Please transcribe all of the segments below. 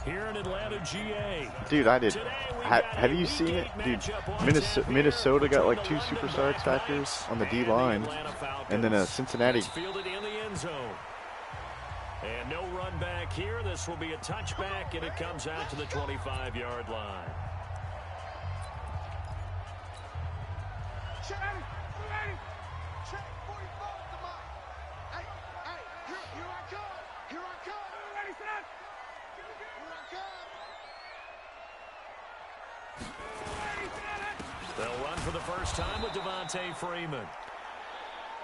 here in Atlanta, GA. Dude, I did. Have you seen it? Dude, Minnesota got like 2 superstar X Factors on the D line, and then Cincinnati. Fielded in the end zone. And no run back here. This will be a touchback, and it comes out to the 25-yard line. They'll run for the first time with Devontae Freeman.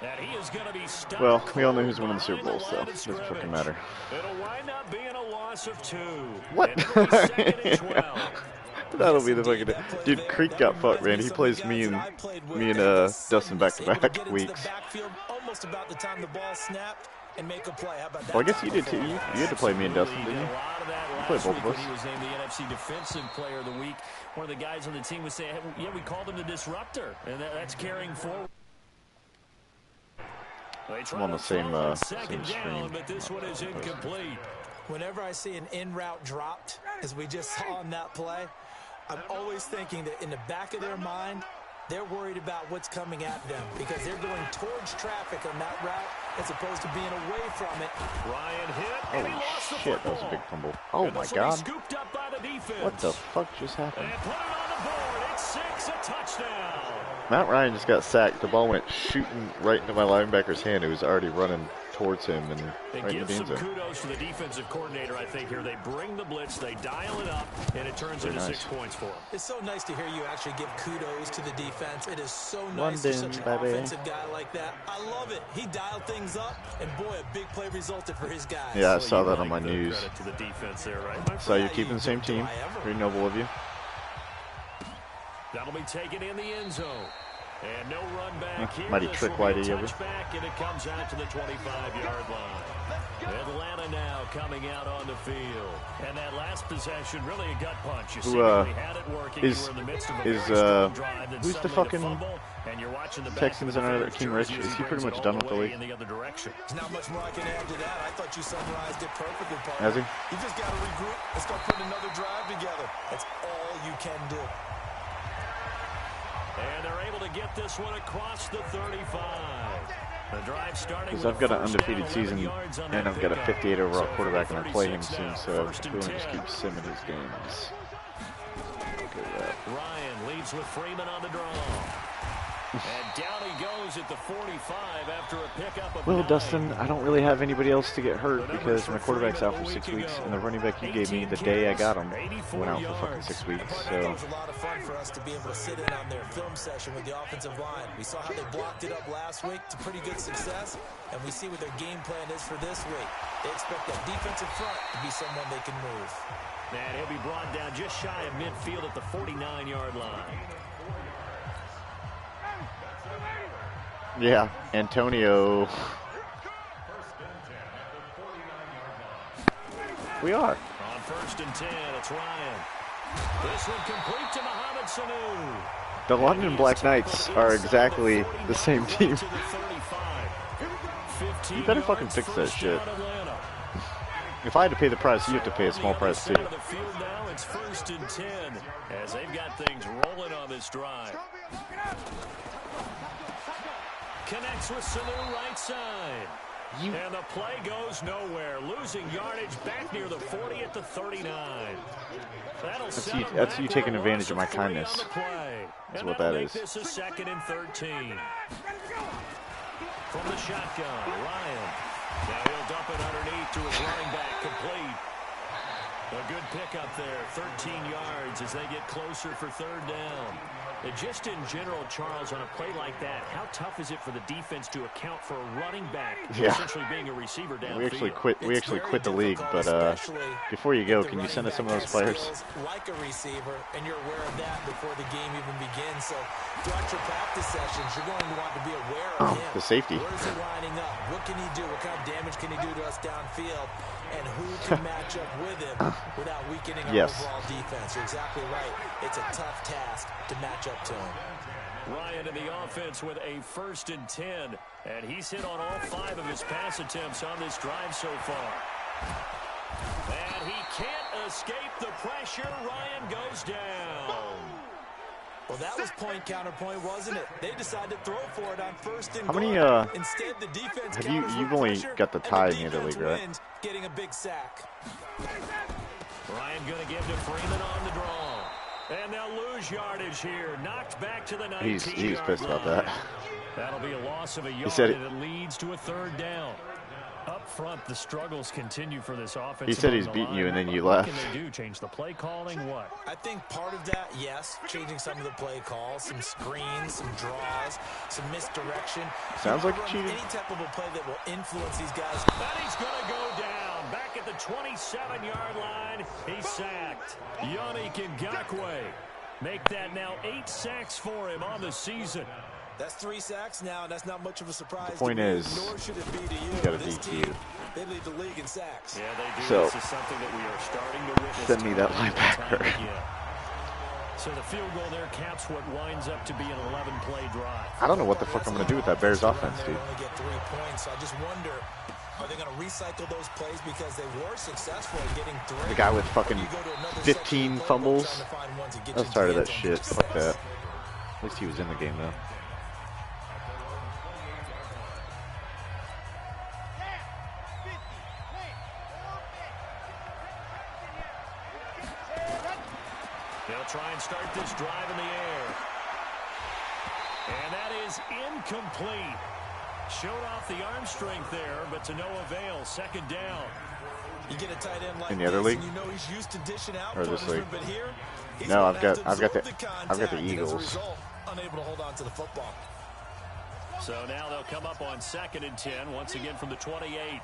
And he is going to be stuck. Well, we all know who's winning the Super Bowl, so it doesn't fucking matter. It'll wind up being a loss of 2. What? That'll be the fucking dude. Creek got fucked, man. He plays me and Dustin back-to-back weeks. Almost about the time the ball snapped and make a play. How about that? Well, I guess you did too. You had to play me and Dustin, didn't you? You played both of us. He was named the NFC Defensive Player of the Week. One of the guys on the team was saying, "Yeah, we called him the disruptor," and that's carrying forward. I'm on the same stream. But this one is incomplete. Whenever I see an in route dropped, as we just saw on that play, I'm always thinking that in the back of their mind, they're worried about what's coming at them because they're going towards traffic on that route as opposed to being away from it. Ryan hit. Holy shit, that was a big fumble. Oh my god. What the fuck just happened? And put it on the board. It's 6, a touchdown. Matt Ryan just got sacked. The ball went shooting right into my linebacker's hand, who was already running towards him and right in the end zone. Kudos to the defensive coordinator, I think, here. They bring the blitz, they dial it up, and it turns into 6 points for them. It's so nice to hear you actually give kudos to the defense. It is so nice to such an offensive guy like that. I love it. He dialed things up, and boy, a big play resulted for his guys. Yeah, I saw that on my news. To the defense there, right? So you're keeping the same team. Very noble of you. That'll be taken in the end zone. And no run back here. Mighty trick Whitey of it. And it comes out to the 25-yard line. Atlanta now coming out on the field. And that last possession, really a gut punch. You seemingly had it working. You were in the midst of a very strong drive, then who's the fucking and you're watching the Texans and King Rich? Is he pretty much done with the league? In the other direction. There's not much more I can add to that. I thought you summarized it perfectly, Paul. Has he? You just got to regroup and start putting another drive together. That's all you can do. And they're able to get this one across the 35. The drive starting. Because I've got an undefeated season, and I've got a 58 overall quarterback, and I play him soon, so I'm just keep simming his games. Look at that. Ryan leads with Freeman on the draw. And down he goes at the 45 after a pickup of Well, 9. Dustin, I don't really have anybody else to get hurt because my quarterback's out for 6 weeks, and the running back you gave me the day I got him went out for fucking 6 weeks. So it was a lot of fun for us to be able to sit in on their film session with the offensive line. We saw how they blocked it up last week to pretty good success, and we see what their game plan is for this week. They expect that defensive front to be someone they can move. And he'll be brought down just shy of midfield at the 49-yard line. yeah, Antonio. We are. On 1st and 10, it's Ryan. This one complete to Mohamed Sanu. The London Black Knights are exactly the same team. You better fucking fix that shit. If I had to pay the price, you have to pay a small price too. It's 1st and 10 as they've got things rolling on this drive. Connects with Sanu right side. And the play goes nowhere. Losing yardage back near the 40 at the 39. That's you taking advantage of my kindness. That's what that is. This is 2nd and 13. From the shotgun, Ryan. Now he'll dump it underneath to his running back, complete. A good pickup there, 13 yards as they get closer for 3rd down. And just in general, Charles, on a play like that, how tough is it for the defense to account for a running back essentially being a receiver downfield? We actually quit the league, but before you go, can you send us some of those players? Like a receiver, and you're aware of that before the game even begins. So throughout your practice sessions, you're going to want to be aware of him. The safety. Where is he lining up? What can he do? What kind of damage can he do to us downfield? And who can match up with him without weakening our overall defense? You're exactly right. It's a tough task to match up to him. Ryan in the offense with a 1st and 10. And he's hit on all 5 of his pass attempts on this drive so far. And he can't escape pressure. Ryan goes down. Well, that was point counterpoint, wasn't it? They decided to throw for it on first and How many, goal. Instead, the defense you've only got the tie in the league, right? Wins, getting a big sack. Ryan going to give to Freeman on the draw. And they'll lose yardage here. Knocked back to the 19-yard line. He's pissed about that. That'll be a loss of a yard, and it leads to a third down. Up front, the struggles continue for this offense. He said he's beating you, and then you left. What can they do? Change the play calling? What? I think part of that, yes, changing some of the play calls, some screens, some draws, some misdirection. Sounds like cheating. Any type of a play that will influence these guys. And he's going to go down. Back at the 27-yard line, he's sacked. Yannick Ngakoue. Make that now 8 sacks for him on the season. That's 3 sacks now, and that's not much of a surprise. The point is, nor should it be to you. You got a this DQ. team, they lead the league in sacks. Yeah, they do. So, this is something that we are starting to witness. send me that linebacker. So the field goal there caps what winds up to be an 11-play drive. I don't know what the fuck I'm going to do with that Bears offense, dude. Only get 3 points, so I just wonder, are they going to recycle those plays because they were successful at getting 3? The guy with fucking 15 fumbles. I was tired of that shit. Fuck that. At least he was in the game, though. They'll try and start this drive in the air. And that is incomplete. Showed off the arm strength there, but to no avail. Second down. You get a tight end like in the other league, you know he's used to dishing out or this league? but here, No, I've got the Eagles. Result, unable to hold on to the football. So now they'll come up on 2nd and 10, once again from the 28.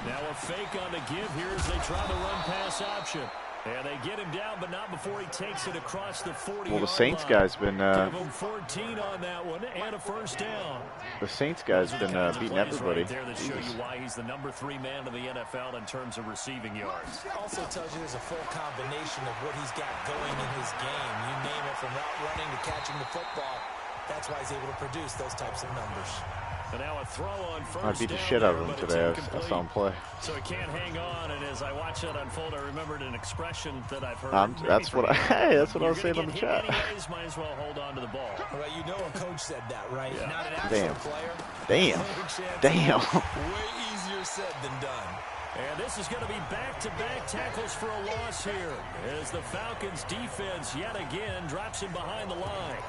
Now a fake on the give here as they try the run-pass option. And they get him down, but not before he takes it across the 40-yard line. Well, the Saints guy's been give him 14 on that one and a first down. The Saints guy's been beating everybody. Right there that show you why he's the number 3 man in the NFL in terms of receiving yards. Also tells you there's a full combination of what he's got going in his game. You name it, from route running to catching the football. That's why he's able to produce those types of numbers. And now a throw on first. I beat the shit out of him today. I saw him play. So he can't hang on, and as I watch that unfold, I remembered an expression that I've heard. That's what I was saying on the chat. Anyways, might as well hold on to the ball. Well, you know a coach said that, right? Yeah. Not an actual player. Damn. Way easier said than done. And this is going to be back-to-back tackles for a loss here, as the Falcons' defense yet again drops him behind the line.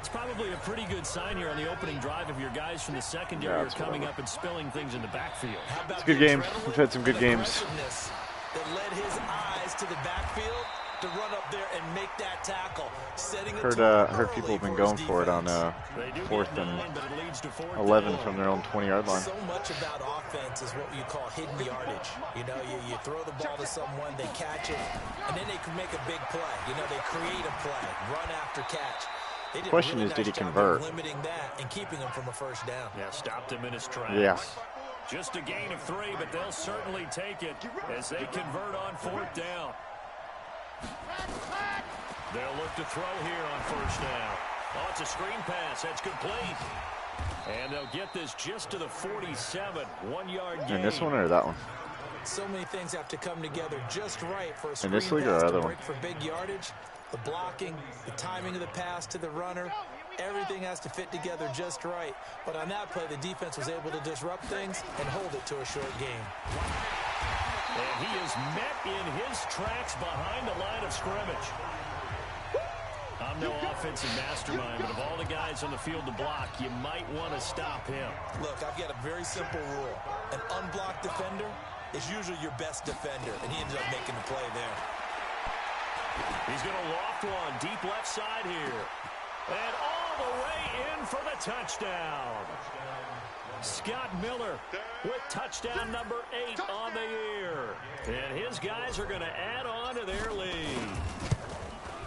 It's probably a pretty good sign here on the opening drive if your guys from the secondary are coming up and spilling things in the backfield. It's a good game. We've had some good games. That led his eyes to the backfield to run up there and make that tackle. Heard people have been going for it on 4th and 11 from their own 20-yard line. So much about offense is what you call hidden yardage. You know, you throw the ball to someone, they catch it, and then they can make a big play. You know, they create a play, run after catch. The question is, did he convert? Limiting that and keeping him from a first down. Yeah, stopped him in his tracks. Yeah. Just a gain of 3, but they'll certainly take it as they convert on 4th down. They'll look to throw here on first down. Oh, it's a screen pass. That's complete. And they'll get this just to the 47. 1-yard gain. And this one or that one? So many things have to come together just right for a screen in this league pass or other to one? break for big yardage. The blocking, the timing of the pass to the runner, everything has to fit together just right. But on that play, the defense was able to disrupt things and hold it to a short game. And he is met in his tracks behind the line of scrimmage. I'm no offensive mastermind, but of all the guys on the field to block, you might want to stop him. Look, I've got a very simple rule. An unblocked defender is usually your best defender, and he ended up making the play there. He's going to loft one deep left side here. And all the way in for the touchdown. Scott Miller with touchdown number 8 on the year. And his guys are going to add on to their lead.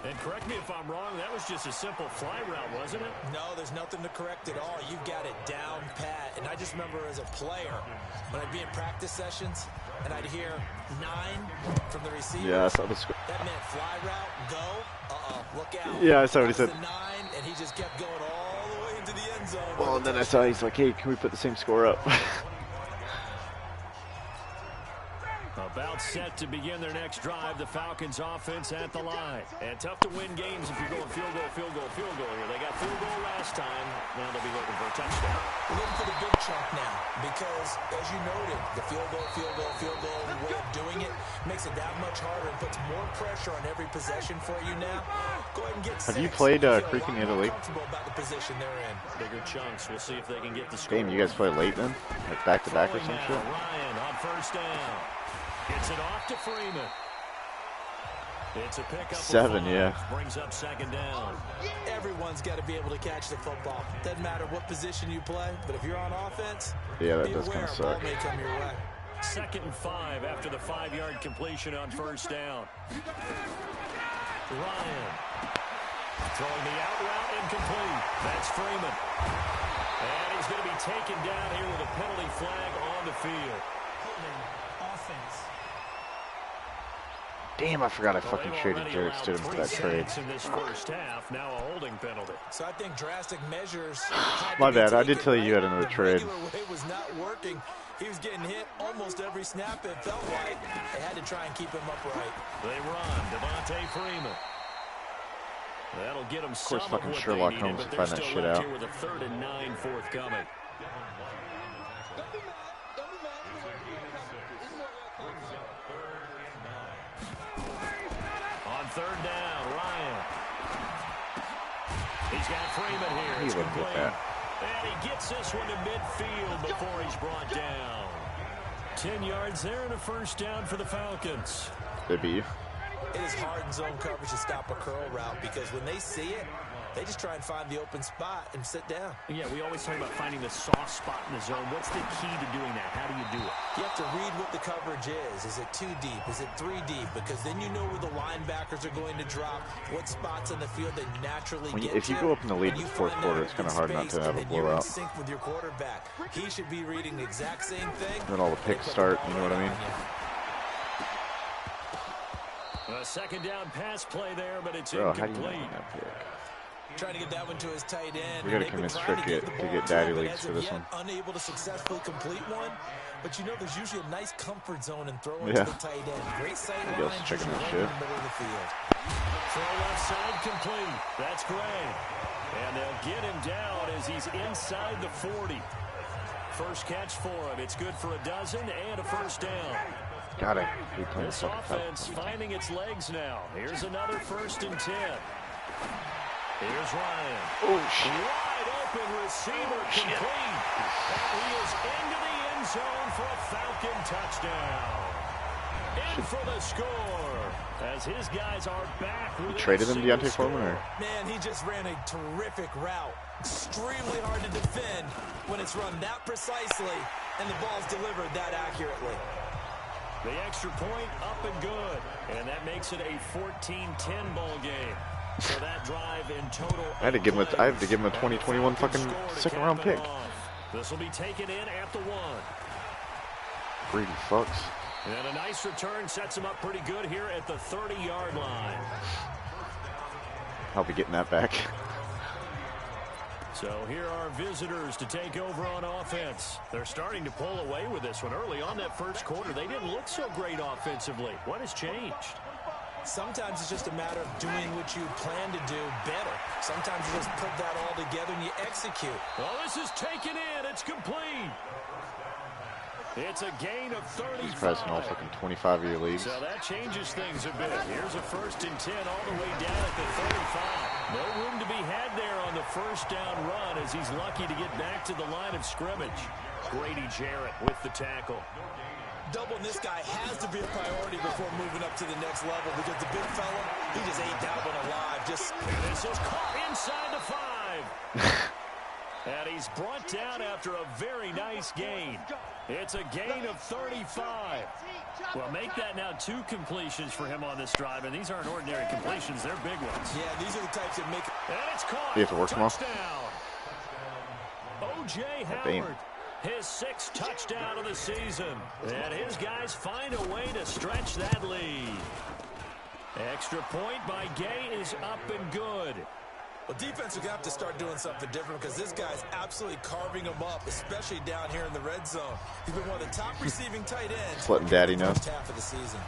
And correct me if I'm wrong, that was just a simple fly route, wasn't it? No, there's nothing to correct at all. You've got it down pat. And I just remember as a player, when I'd be in practice sessions, and I'd hear 9 from the receiver. Yeah, I saw the that meant fly route, go, look out. Yeah, I saw what he said. 9, and he just kept going all the way into the end zone. Well, and then I saw he's like, hey, can we put the same score up? About set to begin their next drive. The Falcons offense at the line. And tough to win games if you're going field goal, field goal, field goal here. They got field goal last time. Now they'll be looking for a touchdown. We're looking for the big chunk now because, as you noted, the field goal, way of doing it makes it that much harder and puts more pressure on every possession for you now. Go ahead and get Have you played Creek in Italy? About the position they're in. Bigger chunks. We'll see if they can get the score. Damn, you guys play late then? Like back-to-back or some shit? Ryan on first down. Gets it off to Freeman. It's a pickup. 7, yeah. Brings up second down. Everyone's got to be able to catch the football. Doesn't matter what position you play, but if you're on offense, yeah, that does kind of suck. Ball may come your way. 2nd and 5 after the 5-yard completion on first down. Ryan throwing the out route incomplete. That's Freeman. And he's going to be taken down here with a penalty flag on the field. Offense. Damn, I forgot I fucking traded Jared Stidham for that trade. In this first half, now a holding penalty. So I think drastic measures. My bad, I did tell you had another trade. It was not working. He was getting hit almost every snap, it felt like. They had to try and keep him upright. They run. Devontae Freeman. That'll get him. Of course, fucking Sherlock Holmes will find that shit out. With a 3rd and 9 forthcoming. On 3rd down, Ryan. He's got Freeman here. He wouldn't get that. And he gets this one to midfield before he's brought down. 10 yards there and a first down for the Falcons. They beat you. It is hard in zone coverage to stop a curl route because when they see it, they just try and find the open spot and sit down. Yeah, we always talk about finding the soft spot in the zone. What's the key to doing that? How do you do it? You have to read what the coverage is. Is it 2 deep? Is it 3 deep? Because then you know where the linebackers are going to drop, what spots on the field they naturally get if you go up in the lead in the 4th quarter, it's kind of hard not to have a blowout. You're in sync with your quarterback. He should be reading the exact same thing. Then all the picks start, you know what I mean? A 2nd down pass play there, but it's Bro, incomplete. how do you not that pick? Trying to get that one to his tight end. We got to convince Trick to get daddy leagues for this one. Unable to successfully complete one, but you know there's usually a nice comfort zone in throwing to the tight end. Great sight line, checking that right shit. in the middle of the field. Throw left side complete. That's Gray. And they'll get him down as he's inside the 40. First catch for him. It's good for a dozen and a first down. Got it. This offense finding its legs now. Here's another 1st and 10. Here's Ryan. Oh, shit. Wide open receiver complete. And he is into the end zone for a Falcon touchdown. In for the score. As his guys are back. You traded him, Deontay Foreman? Or? Man, he just ran a terrific route. Extremely hard to defend when it's run that precisely and the ball's delivered that accurately. The extra point up and good. And that makes it a 14-10 ball game. So that drive in total. I had to give him a 2021 fucking 2nd round pick. This will be taken in at the 1. Greedy fucks. And a nice return sets him up pretty good here at the 30-yard line. I'll be getting that back. So here are visitors to take over on offense. They're starting to pull away with this one. Early on that first quarter, they didn't look so great offensively. What has changed? Sometimes it's just a matter of doing what you plan to do better. Sometimes you just put that all together and you execute. Well, this is taken in. It's complete. It's a gain of 35. He's pricing all fucking 25-year leagues. So that changes things a bit. Here's a 1st and 10 all the way down at the 35. No room to be had there on the first down run as he's lucky to get back to the line of scrimmage. Grady Jarrett with the tackle. Doubling this guy has to be a priority before moving up to the next level because the big fella, he just ate that one alive. This is caught inside the 5. And he's brought down after a very nice gain. It's a gain of 35. Well, make that now 2 completions for him on this drive, and these aren't ordinary completions. They're big ones. Yeah, these are the types that make... And it's caught. You have to work tomorrow. O.J. Howard, his 6th touchdown of the season. And his guys find a way to stretch that lead. Extra point by Gay is up and good. Well, defense are going to have to start doing something different because this guy's absolutely carving them up, especially down here in the red zone. He's been one of the top receiving tight ends. Just letting Daddy know. First half of the season.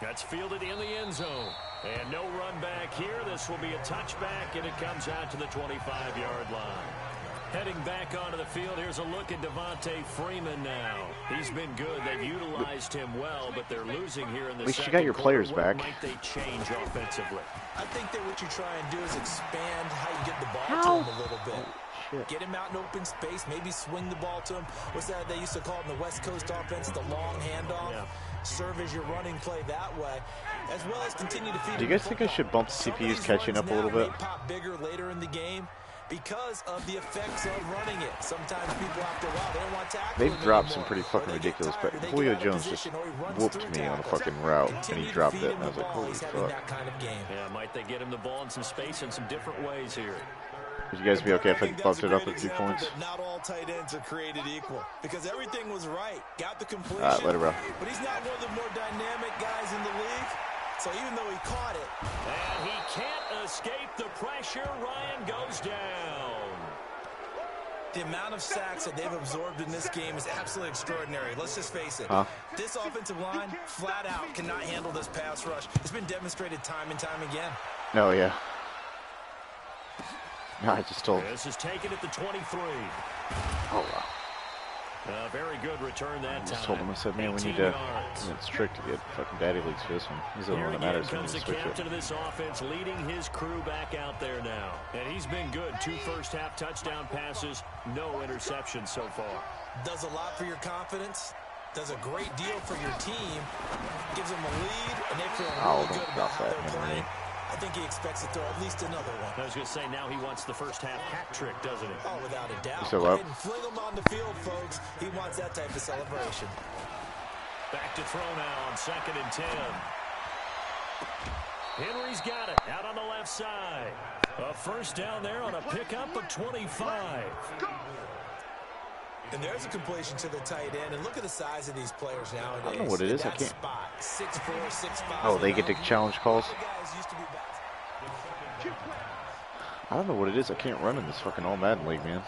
That's fielded in the end zone. And no run back here. This will be a touchback, and it comes out to the 25-yard line. Heading back onto the field, here's a look at Devontae Freeman now. He's been good. They've utilized him well, but they're losing here in the second quarter. At least you got your players back. What might they change offensively? I think that what you try and do is expand how you get the ball to him a little bit. Shit. Get him out in open space, maybe swing the ball to him. What's that they used to call it in the West Coast offense, the long handoff? Yeah. Serve as your running play that way, as well as continue to feed. Do you guys think I should bump the CPUs catching up a little bit? Pop bigger later in the game because of the effects of running it. Sometimes people after a while they don't want tackling. They've dropped some pretty fucking ridiculous, but Julio Jones just whooped me on a fucking route, and he dropped it, and I was like, holy fuck. Yeah, might they get him the ball in some space in some different ways here? Would you guys be okay if I bumped it up a few points? Not all tight ends are created equal because everything was right. Got the completion. All right, let it roll. But he's not one of the more dynamic guys in the league. So even though he caught it, and he can't escape the pressure, Ryan goes down. The amount of sacks that they've absorbed in this game is absolutely extraordinary. Let's just face it. This offensive line, flat out, cannot handle this pass rush. It's been demonstrated time and time again. Oh, yeah. No, I just told. This is taken at the 23. Oh, wow. Very good return that time. I just told him, I said, man, we need to get strict to get fucking daddy leagues for this one. This is the one that matters. Comes the captain of this offense, leading his crew back out there now. And he's been good. 2 first-half touchdown passes, no interceptions so far. Does a lot for your confidence. Does a great deal for your team. Gives them a lead, and they feel really good about how they're playing. I think he expects to throw at least another one. I was going to say, now he wants the first half hat trick, doesn't he? Oh, without a doubt. So Go ahead and fling him on the field, folks. He wants that type of celebration. Back to throw now on 2nd and 10. Henry's got it out on the left side. A first down there on a pickup of 25. And there's a completion to the tight end. And look at the size of these players nowadays. I don't know what it is. I can't. Spot, 6'4", 6'5". Oh, they get to challenge calls? I don't know what it is. I can't run in this fucking All Madden League, man.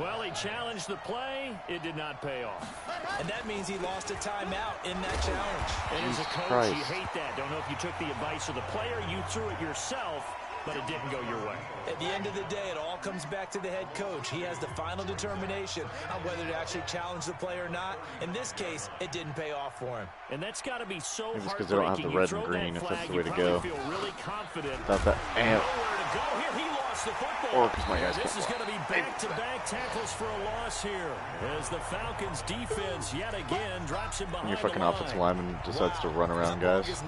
Well, he challenged the play. It did not pay off. And that means he lost a timeout in that challenge. And as a coach, you hate that. Don't know if you took the advice of the player, you threw it yourself, but it didn't go your way. At the end of the day, it all comes back to the head coach. He has the final determination on whether to actually challenge the play or not. In this case, it didn't pay off for him. And that's got to be so heartbreaking. Because they don't have the red and green, if that's the way to go. Feel really confident. Thought that. And nowhere to go here. He lost the football. Or because my guys. This is going to be back-to-back tackles for a loss here, as the Falcons' defense yet again drops him behind. Your fucking offensive lineman decides to run around guys.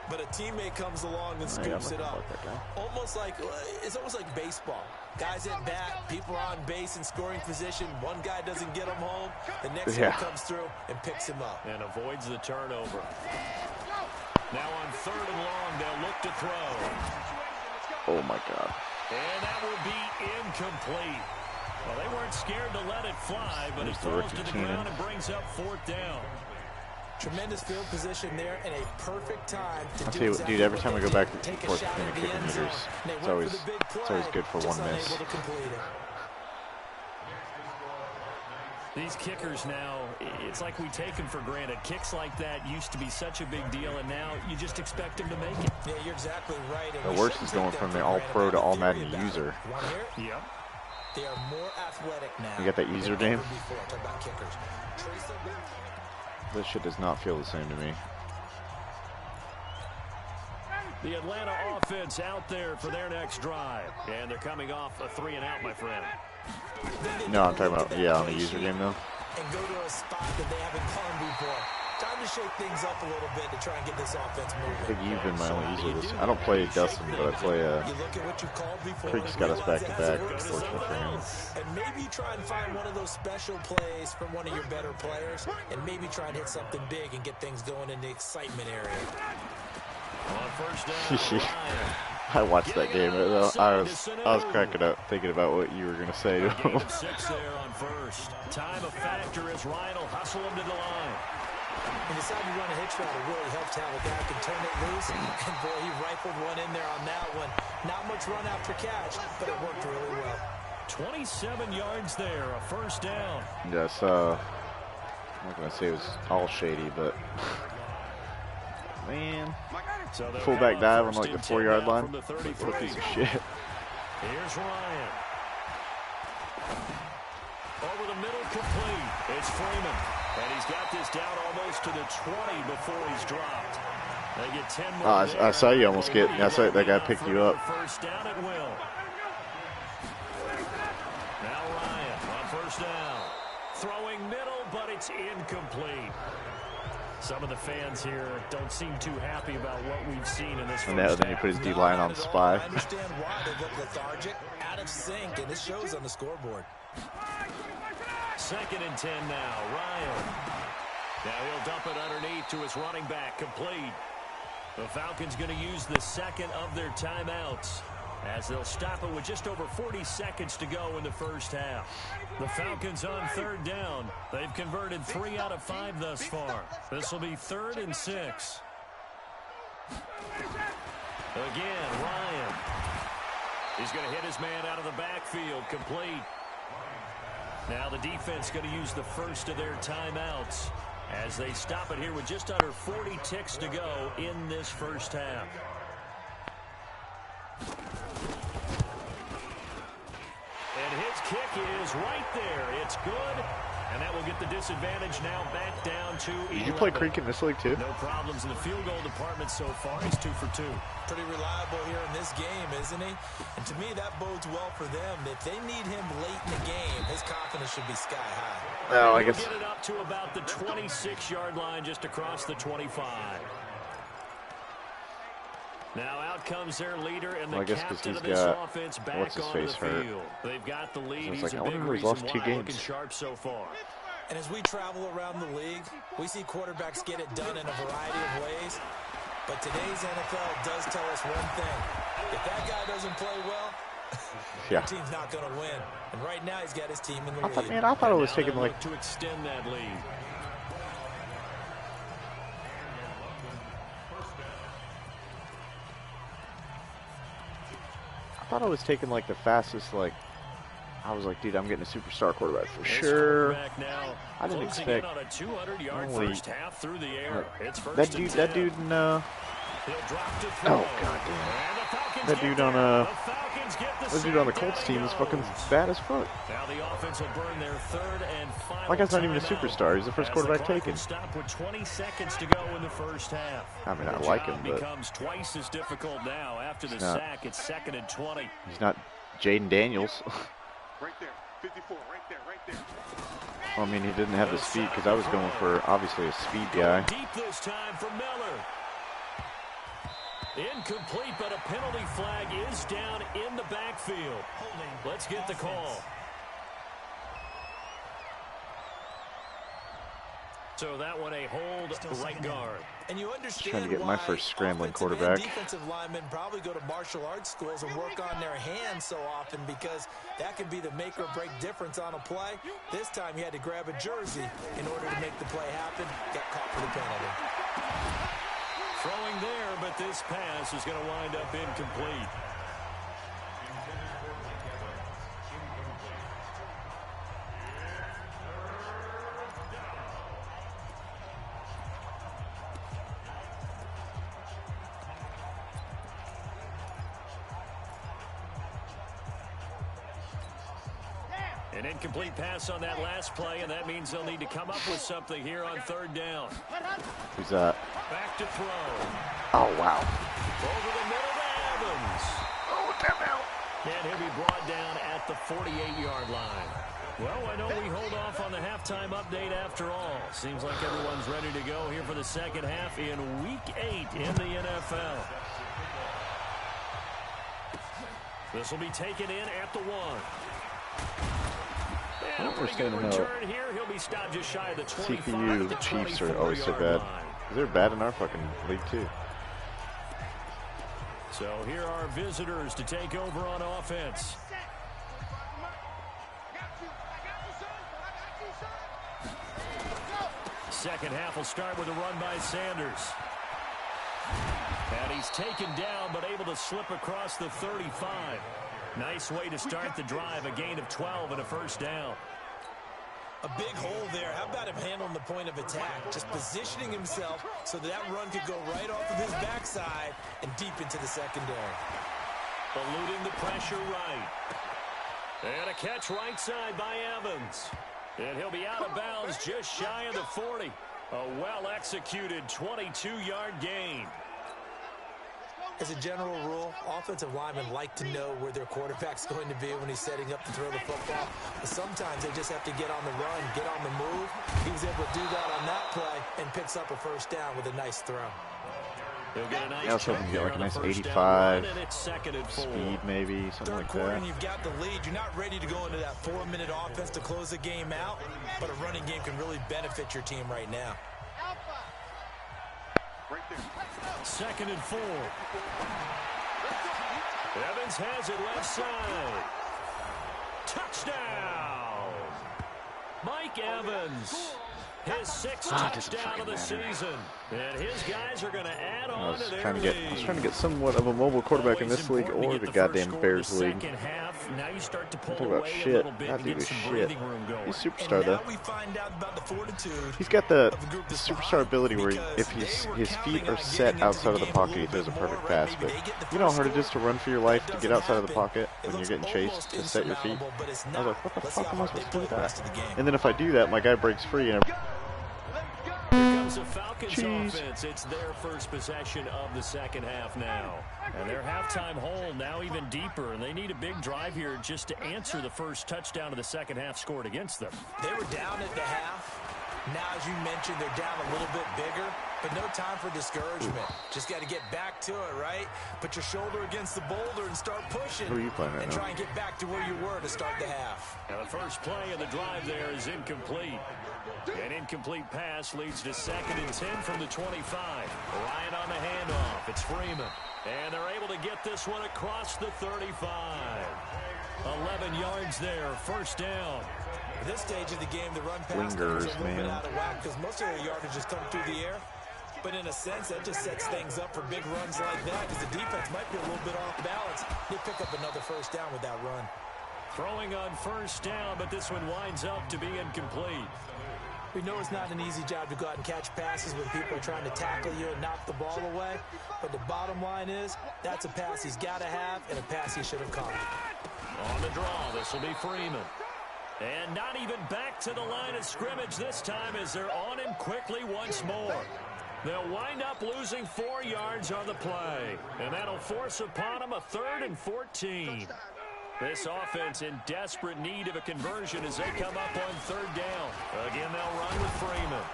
But a teammate comes along and scoops it up. Almost like, it's almost like baseball. Guys at bat, people are on base in scoring position. One guy doesn't get him home. The next one comes through and picks him up. And avoids the turnover. Now on 3rd and long, they'll look to throw. Oh, my God. And that will be incomplete. Well, they weren't scared to let it fly, but it falls to the ground and brings up 4th down. Tremendous field position there and a perfect time to do exactly. Dude, every time I go back and forth between the kicking meters, it's always good for one miss. These kickers now, it's like we take them for granted. Kicks like that used to be such a big deal, and now you just expect them to make it. Yeah, you're exactly right. The worst is going from the All-Pro to All-Madden user. Yep. They are more athletic now. You got that username? This shit does not feel the same to me. The Atlanta offense out there for their next drive. And they're coming off a 3-and-out, my friend. No, I'm talking about, yeah, on the user game, though. And go to a spot that they haven't gone before. Time to shake things up a little bit to try and get this offense moving. I think you've been my only user this. I don't play Dustin, but I play Creek's got us back to back, fortunately for him. And maybe try and find one of those special plays from one of your better players, and maybe try and hit something big and get things going in the excitement area. On 1st down, I watched that game. I was cracking up thinking about what you were going to say to him. 6 there on 1st. Time a factor as Ryan will hustle him to the line. He decided to run a hitch route. It really helps to have a guy who can turn it loose. And, boy, he rifled one in there on that one. Not much run after catch, but it worked really well. 27 yards there, a first down. Yes, I'm not going to say it was all shady, but, man, So fullback dive on like the 4-yard line. What a piece of shit. Here's Ryan. Over the middle, complete. It's Freeman. And he's got this down almost to the 20 before he's dropped. They get 10 more. I saw you almost get. I saw that guy picked you up. First down at will. Now Ryan on first down. Throwing middle, but it's incomplete. Some of the fans here don't seem too happy about what we've seen in this first half. Then he put his D-line on spy. I understand why they look lethargic, out of sync, and it shows on the scoreboard. 2nd and 10 now. Ryan. Now he'll dump it underneath to his running back. Complete. The Falcons going to use the second of their timeouts as they'll stop it with just over 40 seconds to go in the first half. The Falcons on 3rd down. They've converted 3 out of 5 thus far. This will be 3rd and 6. Again, Ryan. He's going to hit his man out of the backfield. Complete. Now the defense going to use the first of their timeouts as they stop it here with just under 40 ticks to go in this first half. And his kick is right there. It's good. And that will get the disadvantage now back down to 11. Did you play Creek in this league too? No problems in the field goal department so far. He's 2 for 2. Pretty reliable here in this game, isn't he? And to me, that bodes well for them. If they need him late in the game, his confidence should be sky high. Well, I guess. Get it up to about the 26-yard line, just across the 25. Now out comes their leader and the captain of this offense back on the field. They've got the lead. He's a big reason why they're looking sharp so far. And as we travel around the league, we see quarterbacks get it done in a variety of ways. But today's NFL does tell us one thing. If that guy doesn't play well, the team's not going to win. And right now he's got his team in the lead. I thought it was taking like to extend that lead. I thought I was taking like the fastest, like, I was like, dude, I'm getting a superstar quarterback for sure. I didn't expect. Holy, that dude in, oh god damn. That dude on the Colts team is fucking bad as fuck. Now the offense will burn their 3rd and final. That guy's not even a superstar. He's the first quarterback taken. Stop with 20 seconds to go in the first half. I mean, I like him, but becomes twice as difficult now after the sack. It's 2nd and 20. He's not Jaden Daniels. Right there, 54, right there. Well, I mean, he didn't have the speed because I was going for obviously a speed guy. Deep this time for Miller. Incomplete, but a penalty flag is down in the backfield. Let's get the call. So that one a hold right guard. And you understand trying to get my first scrambling quarterback. Defensive linemen probably go to martial arts schools and work on their hands so often because that can be the make or break difference on a play. This time he had to grab a jersey in order to make the play happen. Got caught for the penalty. Throwing there, but this pass is going to wind up incomplete. An incomplete pass on that last play, and that means they'll need to come up with something here on 3rd down. Who's that? Back to throw. Oh, wow. Over the middle to Evans. Oh, timeout. And he'll be brought down at the 48-yard line. Well, I know we hold off on the halftime update after all. Seems like everyone's ready to go here for the second half in Week 8 in the NFL. This will be taken in at the 1. I don't understand how CPU Chiefs are always so bad. They're bad in our fucking league too. So here are visitors to take over on offense. Second half will start with a run by Sanders. And he's taken down, but able to slip across the 35. Nice way to start the drive, a gain of 12 and a first down. A big hole there. How about him handling the point of attack? Just positioning himself so that run could go right off of his backside and deep into the secondary. Eluding the pressure right. And a catch right side by Evans. And he'll be out of bounds just shy of the 40. A well-executed 22-yard gain. As a general rule, offensive linemen like to know where their quarterback's going to be when he's setting up to throw the football. But sometimes they just have to get on the run, get on the move. He was able to do that on that play and picks up a first down with a nice throw. He'll get a nice I also hope you get like a nice 85 speed, maybe, something Third like quarter that. and you've got the lead. You're not ready to go into that 4-minute offense to close the game out, but a running game can really benefit your team right now. Right there. 2nd and 4. Evans has it left side. Touchdown! Mike Evans. His 6th touchdown of the season. And his guys are going to add on to their lead. I was trying to get somewhat of a mobile quarterback in this league or the goddamn Bears league. Now you start to Talk pull about away a shit. little bit That to dude get is some shit. breathing room going. He's a superstar though. We find out about the fortitude. He's got the of the group that's superstar behind ability where because if his feet are set outside of the pocket, he throws a perfect pass. But you know how hard it is to run for your life to get outside of the pocket when you're getting chased to set your feet? I was like, what the fuck am I supposed to do with that? And then if I do that, my guy breaks free and Here comes the Falcons offense. It's their first possession of the second half now. And their halftime hole now even deeper. And they need a big drive here just to answer the first touchdown of the second half scored against them. They were down at the half. Now, as you mentioned, they're down a little bit bigger, but no time for discouragement. Just got to get back to it, right? Put your shoulder against the boulder and start pushing. Who are you playing right and now? try and get back to where you were to start the half. Now the first play of the drive there is incomplete. An incomplete pass leads to 2nd and 10 from the 25. Right on the handoff. It's Freeman. And they're able to get this one across the 35. 11 yards there. First down. At this stage of the game, the run pass is a little bit out of whack because most of their yardage just come through the air. But in a sense, that just sets things up for big runs like that because the defense might be a little bit off balance. They pick up another first down with that run. Throwing on first down, but this one winds up to be incomplete. We know it's not an easy job to go out and catch passes when people are trying to tackle you and knock the ball away. But the bottom line is, that's a pass he's got to have and a pass he should have caught. On the draw, this will be Freeman. And not even back to the line of scrimmage this time as they're on him quickly once more. They'll wind up losing 4 yards on the play. And that'll force upon them a 3rd and 14. This offense in desperate need of a conversion as they come up on 3rd down. Again, they'll run with Freeman.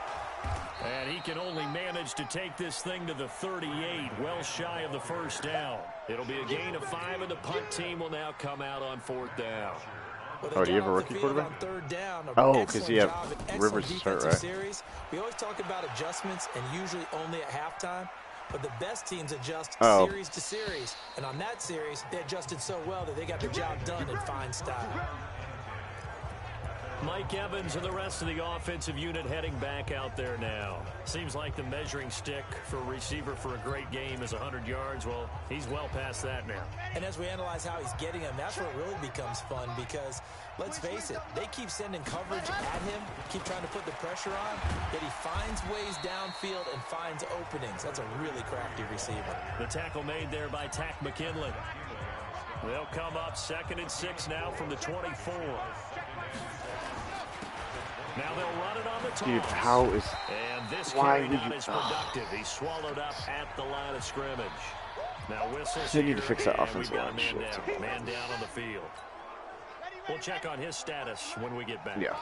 And he can only manage to take this thing to the 38, well shy of the first down. It'll be a gain of 5, and the punt team will now come out on 4th down. Oh, do you have a rookie quarterback? Down, oh, because you have Rivers to start, right? Series. We always talk about adjustments, and usually only at halftime. But the best teams adjust series to series. And on that series, they adjusted so well that they got the job done in fine style. Mike Evans and the rest of the offensive unit heading back out there now. Seems like the measuring stick for a receiver for a great game is 100 yards. Well, he's well past that now. And as we analyze how he's getting them, that's where it really becomes fun because, let's face it, they keep sending coverage at him, keep trying to put the pressure on, yet he finds ways downfield and finds openings. That's a really crafty receiver. The tackle made there by Tack McKinley. They'll come up 2nd and 6 now from the 24. Now they'll run it on the toss. Dude, how is... And this why carry would not you... as productive. He's swallowed up at the line of scrimmage. Now whistles They need here, to fix that and offensive we've got a line man shit. down. Man down on the field. We'll check on his status when we get back. Yeah.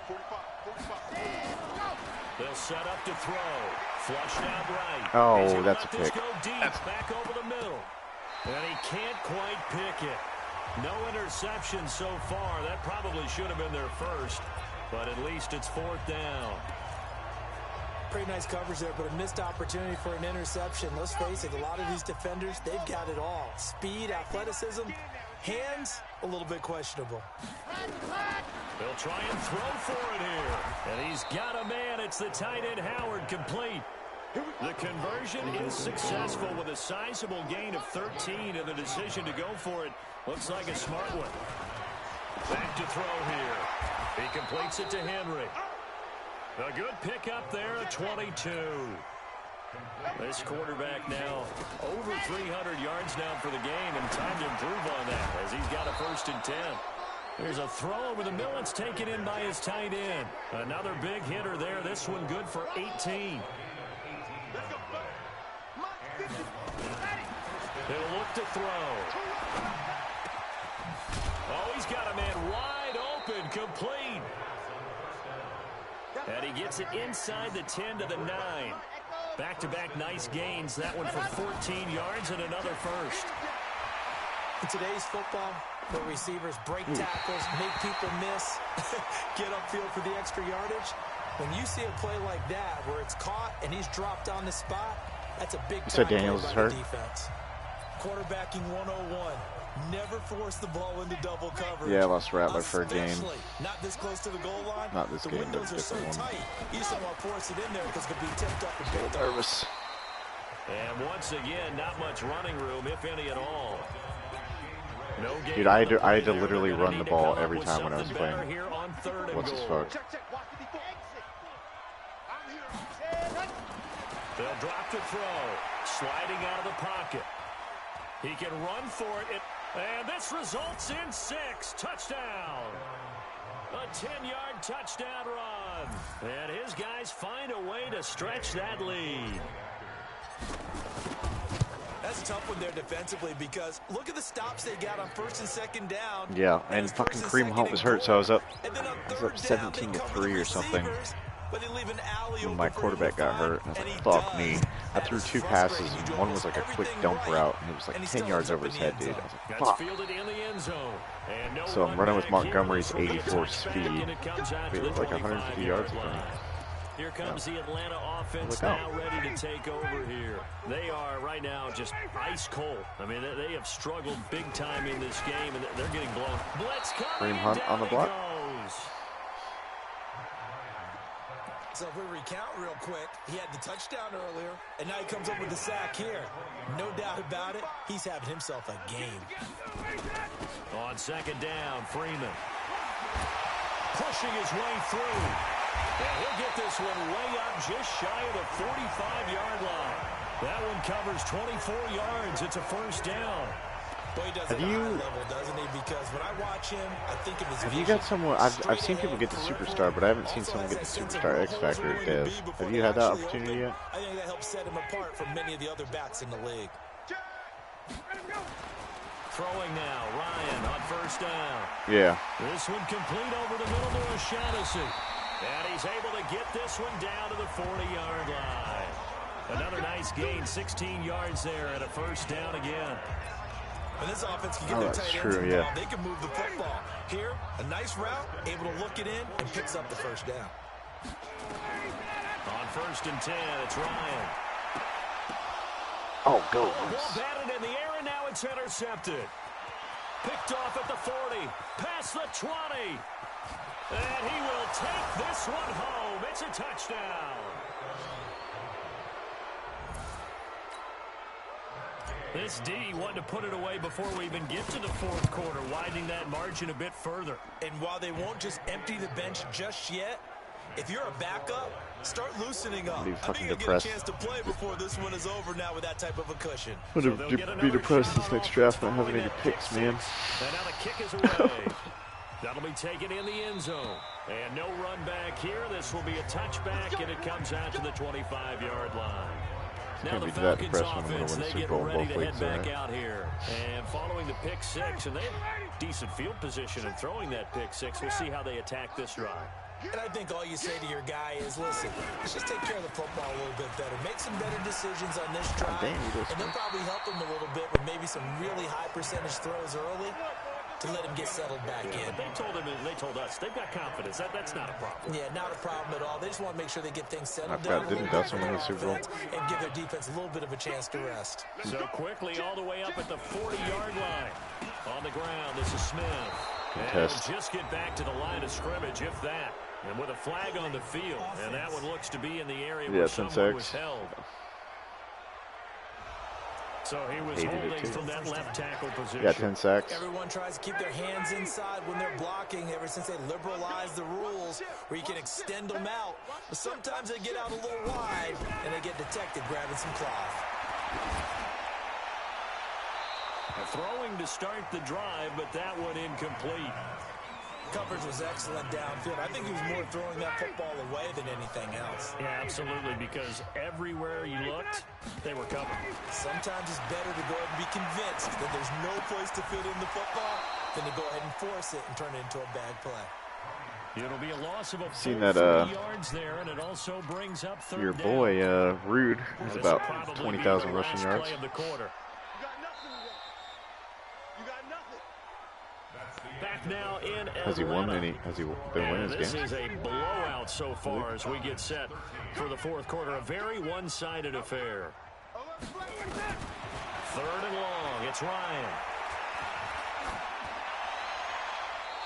45. They'll set up to throw. Flushed out right. Oh, that's a pick. Go deep, back over the middle. And he can't quite pick it. No interception so far. That probably should have been their first, but at least it's 4th down. Pretty nice coverage there, but a missed opportunity for an interception. Let's face it, a lot of these defenders, they've got it all. Speed, athleticism, hands, a little bit questionable. They'll try and throw for it here. And he's got a man. It's the tight end Howard, complete. The conversion is successful with a sizable gain of 13, and the decision to go for it looks like a smart one. Back to throw here. He completes it to Henry. A good pickup there at 22. This quarterback now over 300 yards now for the game, and time to improve on that as he's got a 1st and 10. There's a throw over the middle. It's taken in by his tight end. Another big hitter there. This one good for 18. He'll look to throw. Oh, he's got a man wide open, complete. And he gets it inside the 10 to the 9. Back-to-back nice gains. That one for 14 yards and another 1st. In today's football, where receivers break tackles, make people miss, get upfield for the extra yardage, when you see a play like that where it's caught and he's dropped on the spot, that's a big time Daniels is hurt. Defense. Quarterbacking 101. Never force the ball into double coverage. Yeah, I lost Rattler for a game. Not this close to the goal line. Not this game, but windows are so different one. tight. You just don't want to force it in there because it could be tipped up and I'm nervous. And once again, not much running room, if any at all. No game. Dude, I had to literally run the ball every time when I was playing. What's his fuck? They'll drop to throw. Sliding out of the pocket. He can run for it. And this results in 6. Touchdown. A 10-yard touchdown run. And his guys find a way to stretch that lead. That's tough when they're defensively because look at the stops they got on 1st and 2nd down. Yeah, and fucking Kareem Hunt was hurt, so I was up 17-3 or something. When my quarterback got hurt, and I was like, fuck me. I threw 2 passes, and one was like a quick dump route, and it was like 10 yards over his head, dude. I was like, fuck. So I'm running with Montgomery's 84 speed. It was like 150 yards, I think. Here comes the Atlanta offense now ready to take over here. They are right now just ice cold. I mean, they have struggled big time in this game, and they're getting blown. Blitz coming. Kareem Hunt on the block. So if we recount real quick, he had the touchdown earlier, and now he comes up with the sack here. No doubt about it, he's having himself a game. On 2nd down, Freeman. Pushing his way through. And he'll get this one way up just shy of the 45-yard line. That one covers 24 yards. It's a 1st down. Boy, he does it at a high level, doesn't he? Because when I watch him, I think of his Have you got someone? I've seen people get the superstar, but I haven't seen someone get the superstar X Factor, Dev. Have you had that opportunity yet? I think that helps set him apart from many of the other backs in the league. Throwing now, Ryan on 1st down. Yeah. This one complete over the middle to O'Shaughnessy. And he's able to get this one down to the 40-yard line. Another nice gain, 16 yards there, and a 1st down again. And this offense can get their tight ends involved. They can move the football. Here, a nice route, able to look it in, and picks up the 1st down. On 1st and 10, it's Ryan. Oh, go. Ball batted in the air, and now it's intercepted. Picked off at the 40, past the 20. And he will take this one home. It's a touchdown. This D wanted to put it away before we even get to the 4th quarter, widening that margin a bit further. And while they won't just empty the bench just yet, if you're a backup, start loosening up. I think you'll get a chance to play before this one is over now with that type of a cushion. I'm going to be depressed this next draft not having any picks, man. And now the kick is away. That'll be taken in the end zone. And no run back here. This will be a touchback, and it comes out to the 25-yard line. Now the Falcons offense, they get ready to head back out here. And following the pick 6, and they have decent field position in throwing that pick 6. We'll see how they attack this drive. And I think all you say to your guy is, listen, let's just take care of the football a little bit better. Make some better decisions on this drive. And they'll probably help him a little bit with maybe some really high percentage throws early to let him get settled back in. They told us they've got confidence. That's not a problem. Yeah, not a problem at all. They just want to make sure they get things settled down. Didn't Dustin win the Super Bowl? And give their defense a little bit of a chance to rest. So quickly all the way up at the 40-yard line. On the ground, this is Smith. And he'll just get back to the line of scrimmage, if that. And with a flag on the field, and that one looks to be in the area where someone was held. So he was holding from that left tackle position. Yeah, 10 sacks. Everyone tries to keep their hands inside when they're blocking ever since they liberalized the rules where you can extend them out. But sometimes they get out a little wide and they get detected grabbing some cloth. Throwing to start the drive, but that one incomplete. Coverage was excellent downfield. I think he was more throwing that football away than anything else. Yeah, absolutely, because everywhere you looked, they were covered. Sometimes it's better to go ahead and be convinced that there's no place to fit in the football than to go ahead and force it and turn it into a bad play. It'll be a loss of a seen that, yards there, and it also brings up third your down. boy, Rude, has about 20,000 rushing yards. Back now in Has he won any? Has he been winning his games? This is a blowout so far as we get set for the fourth quarter. A very one-sided affair. Third and long. It's Ryan.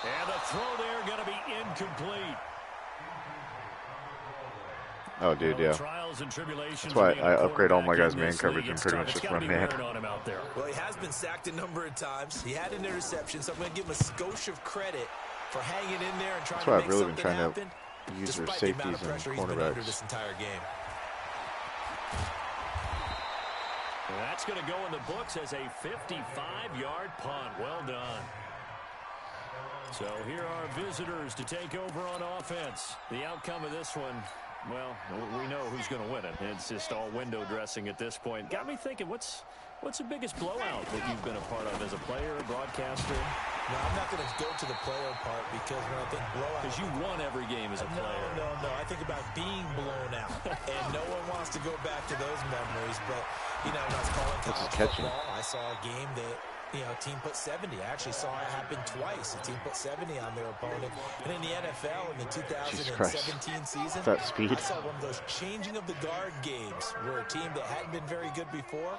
And the throw there going to be incomplete. Oh, dude, yeah. That's why I upgrade all my guys' man coverage and pretty much just run man. Well, he has been sacked a number of times. He had an interception, so I'm going to give him a skosh of credit for hanging in there and trying to make something happen. That's why I've really been trying to use their safeties and cornerbacks. This entire game. That's going to go in the books as a 55-yard punt. Well done. So here are visitors to take over on offense. The outcome of this one, well, we know who's going to win it. It's just all window dressing at this point. Got me thinking, what's the biggest blowout that you've been a part of as a player, broadcaster? No, I'm not going to go to the player part because when I think blowout... Because you won every game as a player. No. I think about being blown out. And no one wants to go back to those memories. But, you know, when I was calling college football, I saw a game that... You know, team put 70. I actually saw it happen twice. A team put 70 on their opponent. And in the NFL, in the 2017 season, that speed. I saw one of those changing of the guard games where a team that hadn't been very good before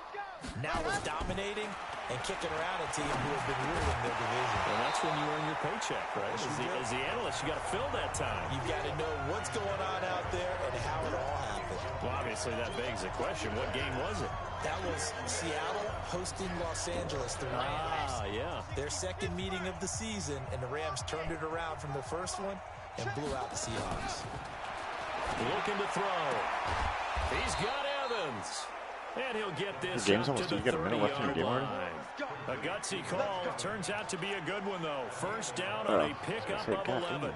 now was dominating and kicking around a team who has been ruling their division. Well, that's when you earn your paycheck, right? As the analyst, you got to fill that time. You've got to know what's going on out there and how it all happened. Well, obviously, that begs the question, what game was it? That was Seattle hosting Los Angeles, the Rams. Yeah. Their second meeting of the season, and the Rams turned it around from the first one and blew out the Seahawks. Looking to throw. He's got Evans. And he'll get this the game's almost, you got a minute left in the game already? A gutsy call. Turns out to be a good one, though. First down on a pickup of 11.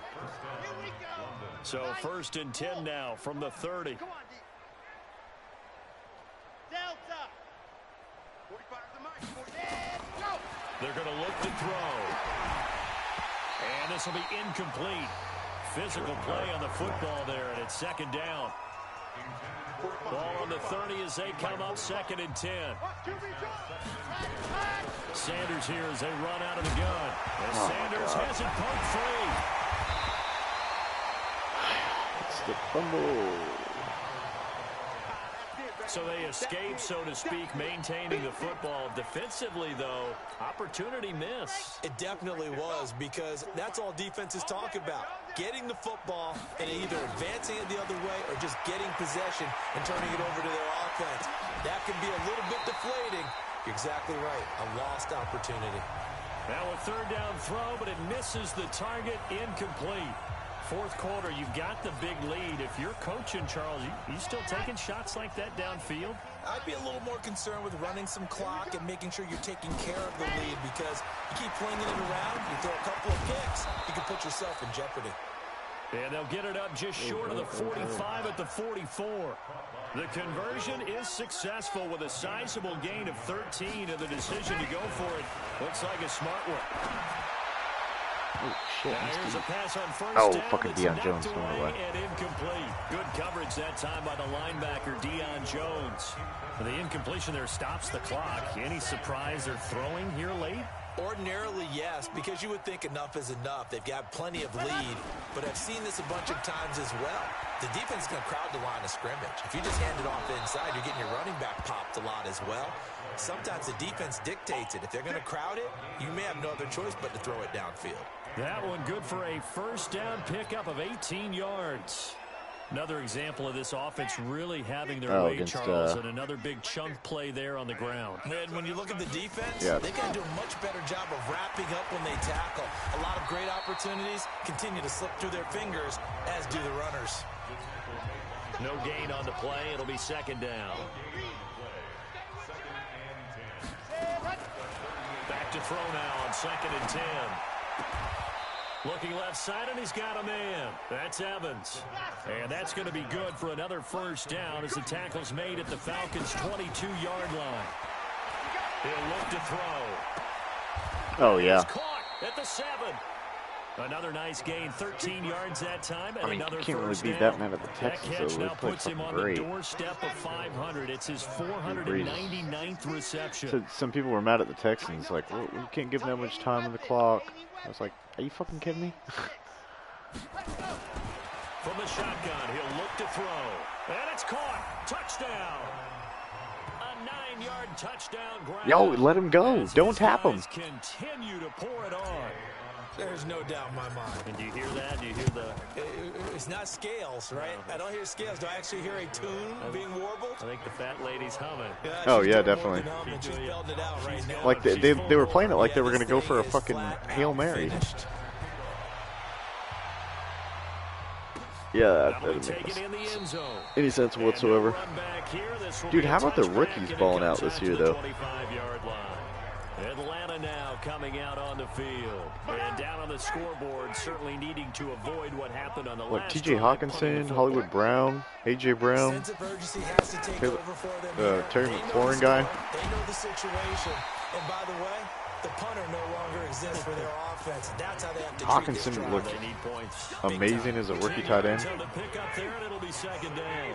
So first and 10 now from the 30. They're going to look to throw. And this will be incomplete. Physical play on the football there, and it's second down. Ball on the 30 as they come up second and 10. Sanders here as they run out of the gun. As Sanders has it poked free. It's the fumble. So they escape, so to speak, maintaining the football. Defensively, though, opportunity miss. It definitely was, because that's all defenses talk about. Getting the football and either advancing it the other way or just getting possession and turning it over to their offense. That can be a little bit deflating. You're exactly right. A lost opportunity. Now a third down throw, but it misses the target. Incomplete. Fourth quarter, you've got the big lead. If you're coaching, Charles, you still taking shots like that downfield? I'd be a little more concerned with running some clock and making sure you're taking care of the lead, because you keep flinging it around, you throw a couple of picks, you can put yourself in jeopardy. And they'll get it up just short of the 45 at the 44. The conversion is successful with a sizable gain of 13, and the decision to go for it looks like a smart one. Oh, shit. Now here's a pass on first down. Fucking Deion Jones going away. And incomplete. Good coverage that time by the linebacker, Deion Jones. The incompletion there stops the clock. Any surprise they're throwing here late? Ordinarily, yes, because you would think enough is enough. They've got plenty of lead, but I've seen this a bunch of times as well. The defense is going to crowd the line of scrimmage. If you just hand it off inside, you're getting your running back popped a lot as well. Sometimes the defense dictates it. If they're going to crowd it, you may have no other choice but to throw it downfield. That one good for a first down pickup of 18 yards. Another example of this offense really having their way, Charles, and another big chunk play there on the ground. And when you look at the defense, they got to do a much better job of wrapping up when they tackle. A lot of great opportunities continue to slip through their fingers, as do the runners. No gain on the play. It'll be second down. Back to throw now on 2nd and 10. Looking left side, and he's got a man. That's Evans. And that's going to be good for another first down as the tackle's made at the Falcons' 22-yard line. He'll look to throw. Oh, yeah. He's caught at the 7. Another nice gain, 13 yards that time, and another you can't really first beat down. that man at the That Texans, catch so now they played puts him on great. the doorstep of 500. It's his 499th reception. So some people were mad at the Texans, like, well, you can't give them that much time on the clock. I was like, are you fucking kidding me? From the shotgun, he'll look to throw. And it's caught. Touchdown. A 9-yard touchdown grab. Yo, let him go. Don't tap him. Continue to pour it on. There's no doubt in my mind. And do you hear that? Do you hear the... It's not scales, right? I don't hear scales. Do I actually hear a tune being warbled? I think the fat lady's humming. Oh, yeah, definitely. She's belting it out right now. Like, they were playing it like they were going to go for a fucking Hail Mary. Yeah, that doesn't make any sense whatsoever. Dude, how about the rookies balling out this year, though? Atlanta now coming out on the field. And down on the scoreboard, certainly needing to avoid what happened on the last T.J. Hawkinson, Hollywood Brown, A.J. Brown, Terry McLaurin guy. They know the situation. And by the way, the punter no longer exists for their offense. That's how they have to Hawkinson treat this looked amazing as a rookie tight end. It'll be second down.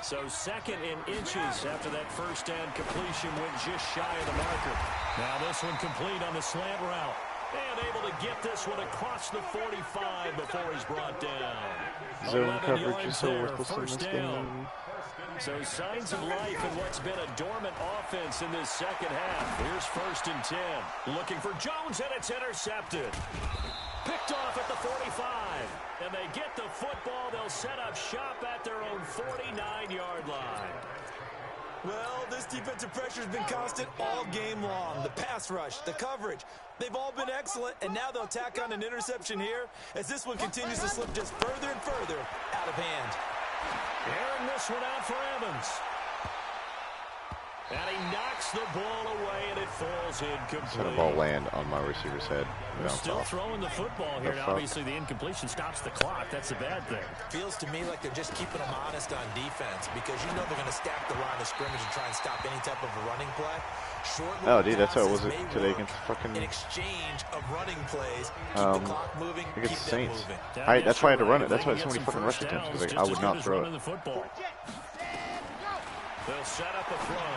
So 2nd and inches after that first down completion went just shy of the marker. Now this one complete on the slant route. And able to get this one across the 45 before he's brought down. Zone coverage is so worthless in this game. So signs of life in what's been a dormant offense in this second half. Here's 1st and 10. Looking for Jones, and it's intercepted. Picked off at the 45. And they get the football. They'll set up shop at their own 49-yard line. Well, this defensive pressure has been constant all game long. The pass rush, the coverage, they've all been excellent, and now they'll tack on an interception here as this one continues to slip just further and further out of hand. Airing this one out for Evans. And he knocks the ball away, and it falls incomplete. Let a ball land on my receiver's head. They're still throwing the football here, and obviously the incompletion stops the clock. That's a bad thing. Feels to me like they're just keeping them honest on defense because you know they're going to stack the line of scrimmage and try and stop any type of a running play. Oh, dude, that's how it was today against fucking... In exchange of running plays, keep the clock moving, keep against the them Saints. moving. That's why I had to run it. That's why so many fucking rush attempts, because I would not throw it. They'll set up a throw.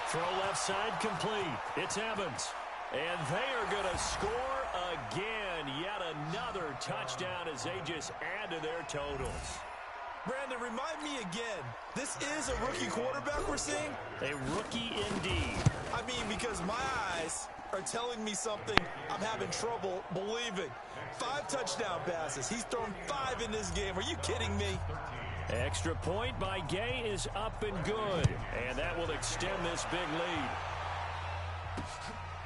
Throw left side complete. It's Evans. And they are going to score again. Yet another touchdown as they just add to their totals. Brandon, remind me again, this is a rookie quarterback we're seeing? A rookie indeed. I mean, because my eyes are telling me something I'm having trouble believing. 5 touchdown passes. He's thrown 5 in this game. Are you kidding me? Extra point by Gay is up and good. And that will extend this big lead.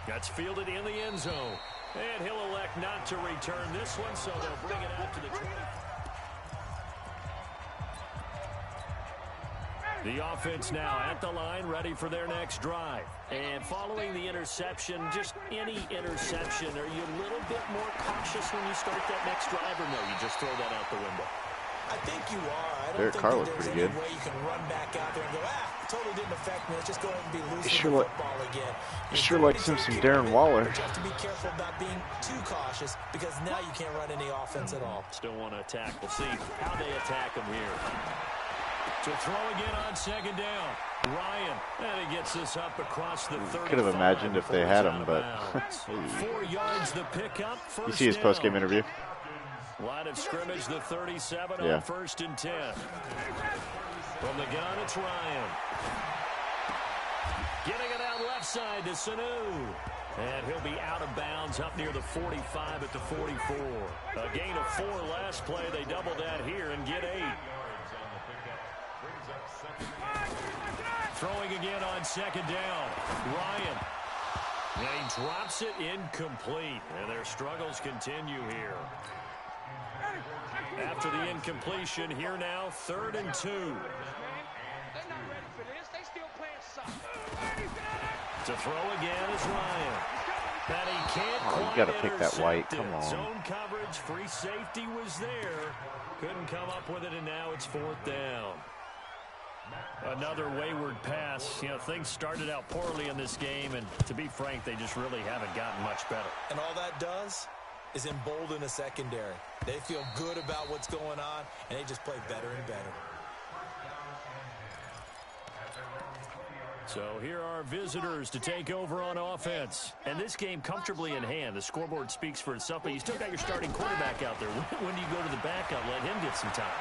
That's fielded in the end zone. And he'll elect not to return this one, so they'll bring it out to the 20. The offense now at the line, ready for their next drive. And following the interception, just any interception, are you a little bit more cautious when you start that next drive, or no, you just throw that out the window? I think you are. I don't Derek think Carr that looked there's pretty any good. way you can run back out there and go, totally didn't affect me. Let's just go ahead and be loose Sure with the football again. Sure like some Darren Waller. But you have to be careful about being too cautious because now you can't run any offense at all. Still want to attack. We'll see how they attack them here. To throw again on second down. Ryan, and he gets this up across the 35. Could have imagined if they had him, but 4 yards the pickup. You see his post-game interview? Line of scrimmage, the 37 yeah. on 1st and 10. From the gun, it's Ryan. Getting it out left side to Sanu. And he'll be out of bounds up near the 45 at the 44. A gain of 4 last play. They double that here and get 8. Throwing again on second down. Ryan. And he drops it incomplete. And their struggles continue here. After the incompletion, here now, 3rd and 2. To throw again is Ryan. And he can't you got to pick that white. Come on. Zone coverage, free safety was there. Couldn't come up with it, and now it's 4th down. Another wayward pass. You know, things started out poorly in this game, and to be frank, they just really haven't gotten much better. And all that does is embolden a secondary. They feel good about what's going on, and they just play better and better. So here are visitors to take over on offense. And this game comfortably in hand. The scoreboard speaks for itself, but you still got your starting quarterback out there. When do you go to the backup? Let him get some time.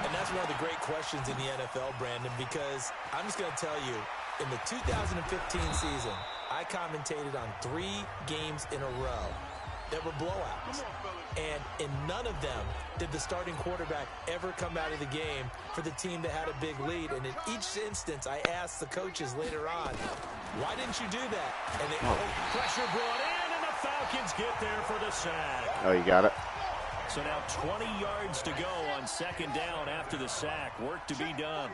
And that's one of the great questions in the NFL, Brandon, because I'm just going to tell you, in the 2015 season, I commentated on 3 games in a row that were blowouts. And in none of them did the starting quarterback ever come out of the game for the team that had a big lead. And in each instance, I asked the coaches later on, why didn't you do that? And they, pressure brought in, and the Falcons get there for the sack. Oh, you got it. So now 20 yards to go on second down after the sack. Work to be done.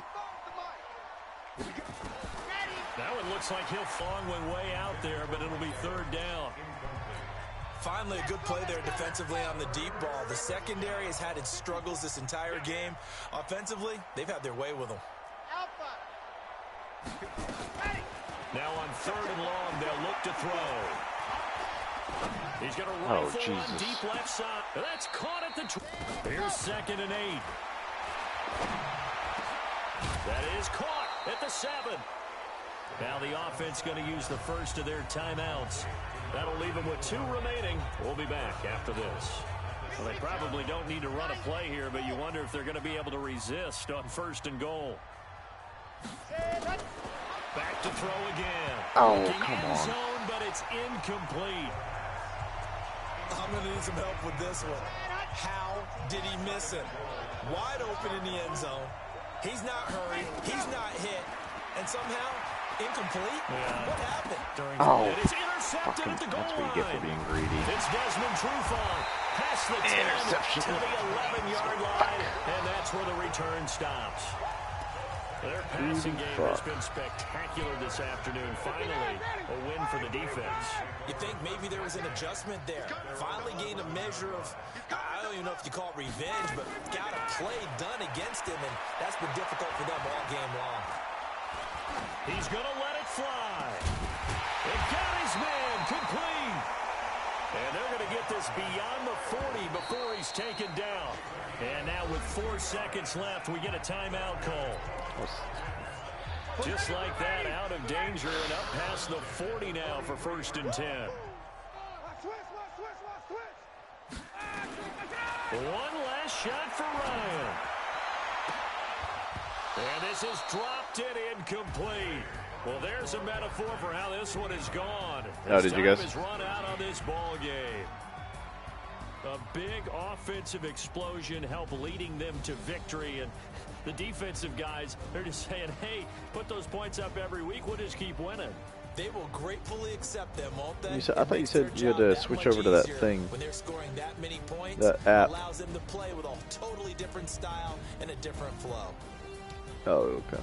That one looks like he'll long one way out there, but it'll be 3rd down. Finally, a good play there defensively on the deep ball. The secondary has had its struggles this entire game. Offensively, they've had their way with them. Now on 3rd and long, they'll look to throw. He's going to rifle on deep left side. That's caught at the... Here's 2nd and 8. That is caught at the 7. Now the offense going to use the first of their timeouts. That'll leave them with 2 remaining. We'll be back after this. Well, they probably don't need to run a play here, but you wonder if they're going to be able to resist on 1st and goal. Back to throw again. Oh, come on. Zone, but it's incomplete. I'm going to need some help with this one. How did he miss it? Wide open in the end zone. He's not hurried. He's not hit. And somehow, incomplete? Yeah. What happened? It is intercepted at the goal that's what you get for being greedy. It's Desmond Trufant. Past the 10 to the 11-yard line. And that's where the return stops. Their passing game has been spectacular this afternoon. Finally, a win for the defense. You think maybe there was an adjustment there. Finally gained a measure of, I don't even know if you call it revenge, but got a play done against him, and that's been difficult for them all game long. He's going to let it fly. It got his man complete. And they're going to get this beyond the 40 before he's taken down. And now with 4 seconds left, we get a timeout call. Just like that, out of danger and up past the 40 now for 1st and 10. One last shot for Ryan. And this is dropped it incomplete. Well, there's a metaphor for how this one is gone. Oh, did you guys? Time has run out on this ball game. A big offensive explosion helped leading them to victory, and the defensive guys, they're just saying, hey, put those points up every week, we'll just keep winning. They will gratefully accept them, won't they? I thought you said you had to switch over to that thing. When they're scoring that many points, that app allows them to play with a totally different style and a different flow. Oh, okay.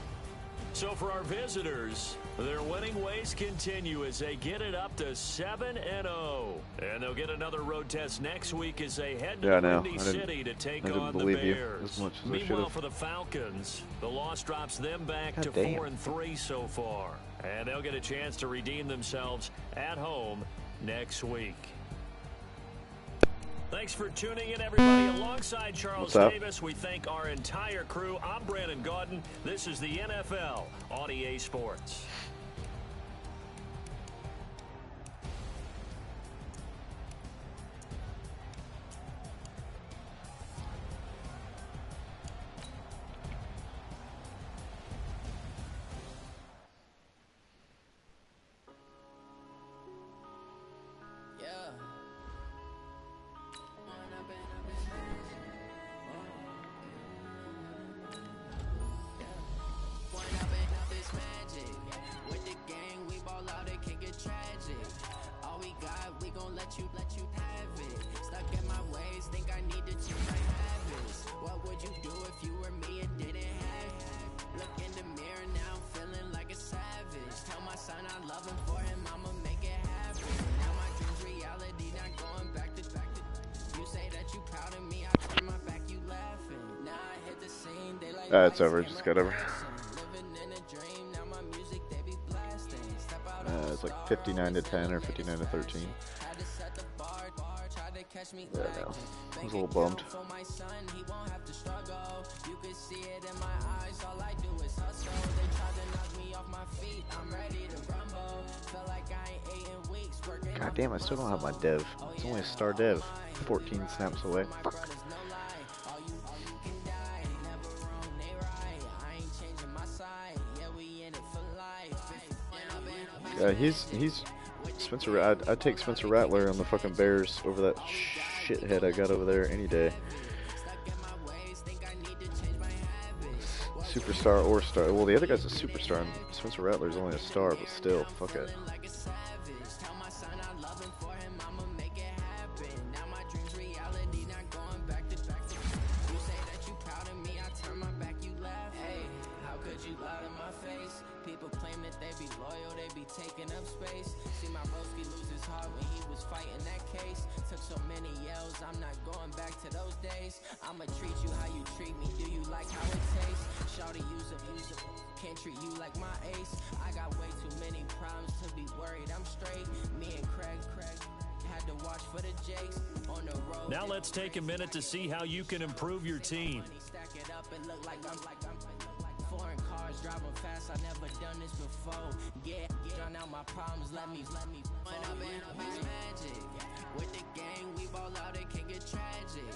So for our visitors, their winning ways continue as they get it up to 7-0. And they'll get another road test next week as they head to Windy City to take on the Bears. Meanwhile, for the Falcons, the loss drops them back to 4-3 so far. And they'll get a chance to redeem themselves at home next week. Thanks for tuning in, everybody. Alongside Charles What's up? Davis, we thank our entire crew. I'm Brandon Gaudin. This is the NFL on EA Sports. It's over. Just got over. It's like 59-10 or 59-13. Yeah, no. I was a little bummed. God damn, I still don't have my dev. It's only a star dev. 14 snaps away. Fuck. He's Spencer. I'd take Spencer Rattler on the fucking Bears over that shithead I got over there any day. Superstar or star. Well, the other guy's a superstar, and Spencer Rattler's only a star, but still, fuck it. Now let's take a minute to see how you can improve your team. Foreign cars driving fast, I never done this before. Yeah, drown out my problems, let me run up and it's magic. With the gang, we ball out, it can get tragic.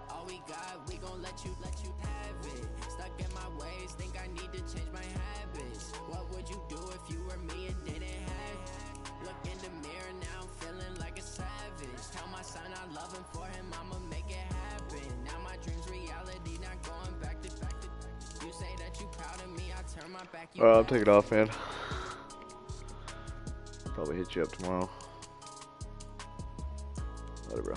All we got, we gon' let you have it. Stuck in my ways, think I need to change my habits. What would you do if you were me and didn't have it? Look in the mirror now, I'm feeling like a savage. Tell my son I love him, for him I'ma make it happen. Now my dreams reality, not going back to you say that you proud of me, I turn my back. I'll take it off, man. Probably hit you up tomorrow. Later, bro.